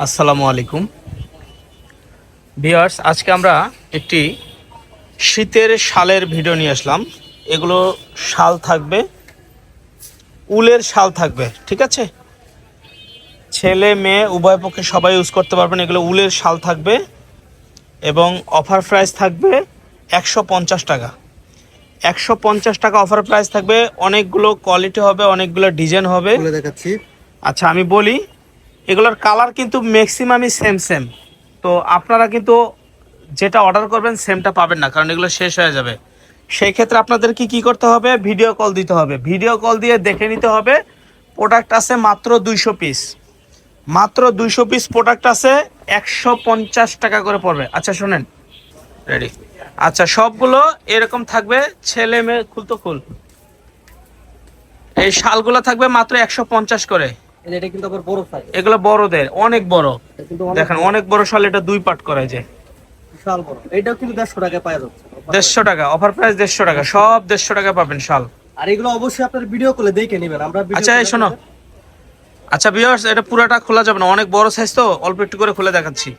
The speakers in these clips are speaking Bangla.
আসসালামু আলাইকুম ভিউয়ার্স, আজকে আমরা একটি শীতের শালের ভিডিও নিয়ে আসলাম। এগুলো শাল থাকবে, উলের শাল থাকবে, ঠিক আছে? ছেলে মেয়ে উভয় পক্ষে সবাই ইউজ করতে পারবেন। এগুলো উলের শাল থাকবে এবং অফার প্রাইস থাকবে 150 টাকা। 150 টাকা অফার প্রাইস থাকবে। অনেকগুলো কোয়ালিটি হবে, অনেকগুলো ডিজাইন হবে, দেখাচ্ছি। আচ্ছা আমি বলি, এগুলোর কালার কিন্তু ম্যাক্সিমামই সেম সেম। তো আপনারা কিন্তু যেটা অর্ডার করবেন সেমটা পাবেন না, কারণ এগুলো শেষ হয়ে যাবে। সেই ক্ষেত্রে আপনাদের কি করতে হবে, ভিডিও কল দিতে হবে। ভিডিও কল দিয়ে দেখে নিতে হবে। প্রোডাক্ট আছে মাত্র 200 পিস, মাত্র 200 পিস প্রোডাক্ট আছে, 150 টাকা করে পড়বে। আচ্ছা শোনেন, রেডি? আচ্ছা সবগুলো এরকম থাকবে, ছেলে মেয়ে খুল। এই শালগুলো থাকবে মাত্র 150 করে। এটা কিন্তু আবার বড় সাইজ। এগুলো বড়দের, অনেক বড়। দেখেন অনেক বড় শাল, এটা 2 পার্ট করা যায়, বিশাল বড়। এটাও কিন্তু 150 টাকায় পাওয়া যাচ্ছে। 150 টাকা অফার প্রাইস, 150 টাকা, সব 150 টাকা পাবেন শাল। আর এগুলো অবশ্যই আপনার ভিডিও কলে দেখে নেবেন। আমরা ভিডিও আচ্ছা এই শোনো, আচ্ছা ভিউয়ার্স, এটা পুরাটা খোলা যাবে না, অনেক বড় সাইজ তো, অল্প একটু করে খুলে দেখাচ্ছি।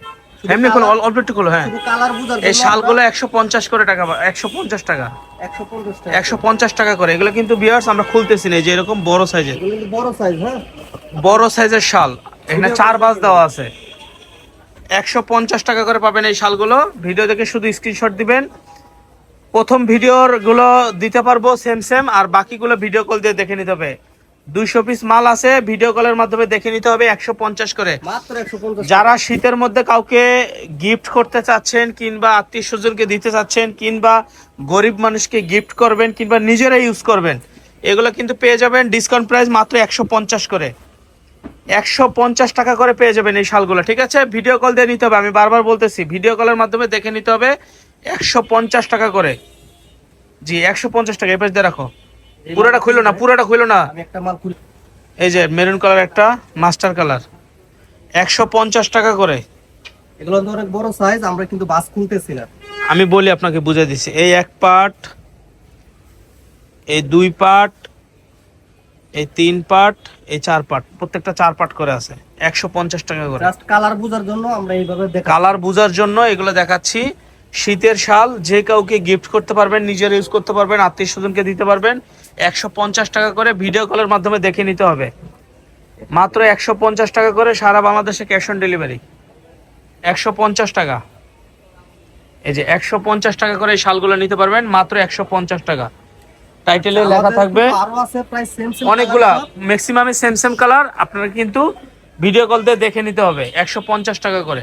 এমনি খোলো, অল্প একটু খোলো। হ্যাঁ, শুধু কালার বুঝার জন্য এই শালগুলো 150 করে টাকা, 150 টাকা, 150 টাকা। 150 টাকা করে। এগুলো কিন্তু ভিউয়ার্স আমরা খুলতেছি না, এই যে এরকম বড় সাইজের, এগুলো কিন্তু বড় সাইজ। হ্যাঁ, বড় সাইজের শাল। এখানে 4 বাস দেওয়া আছে। 150 টাকা করে পাবেন এই শালগুলো। ভিডিও দেখে শুধু স্ক্রিনশট দিবেন। প্রথম ভিডিওর গুলো দিতে পারবো সেম সেম, আর বাকিগুলো ভিডিও কল দিয়ে দেখে নিতে হবে। 200 পিস মাল আছে, ভিডিও কলের মাধ্যমে দেখে নিতে হবে, 150 করে। মাত্র 150। যারা শীতের মধ্যে কাউকে গিফট করতে চাচ্ছেন, কিংবা আত্মীয় স্বজনকে দিতে চাচ্ছেন, কিংবা গরিব মানুষকে গিফট করবেন, কিংবা নিজেরা ইউজ করবেন, এগুলো কিন্তু পেয়ে যাবেন ডিসকাউন্ট প্রাইস মাত্র 150 করে। 150 টাকা করে পেয়ে যাবেন এই শালগুলো, ঠিক আছে? ভিডিও কল দিয়ে নিতে হবে, আমি বারবার বলতেছি, ভিডিও কলের মাধ্যমে দেখে নিতে হবে। 150 টাকা করে, জি 150 টাকা। এই পাশ দিয়ে রাখো, পুরোটা খুলো না, পুরোটা খুলো না। আমি একটা মাল খুলি। এই যে মেরুন কালার, একটা মাস্টার কালার, 150 টাকা করে। এগুলো তো অনেক বড় সাইজ, আমরা কিন্তু বাস খুলতেছি না। আমি বলি আপনাকে, বুঝে দিচ্ছি। এই 1 পার্ট, এই 2 পার্ট, এই 3 পার্ট, এই 4 পার্ট, প্রত্যেকটা 4 পার্ট করে আছে, 150 টাকা করে। জাস্ট কালার বুঝার জন্য আমরা এইভাবে দেখাচ্ছি। কালার বোঝার জন্য এগুলো দেখাচ্ছি। শীতের শাল, যে কাউকে গিফট করতে পারবেন, নিজের ইউজ করতে পারবেন, আত্মীয় স্বজনকে দিতে পারবেন। 150 টাকা করে, ভিডিও কলের মাধ্যমে দেখে নিতে হবে। মাত্র 150 টাকা করে, সারা বাংলাদেশে ক্যাশ অন ডেলিভারি। 150 টাকা, এই যে 150 টাকা করে এই শালগুলো নিতে পারবেন, মাত্র 150 টাকা। টাইটেলে লেখা থাকবে আরো আছে প্রায় সেম সেম অনেকগুলা, ম্যাক্সিমামে সেম সেম কালার। আপনারা কিন্তু ভিডিও কল দিয়ে দেখে নিতে হবে, 150 টাকা করে।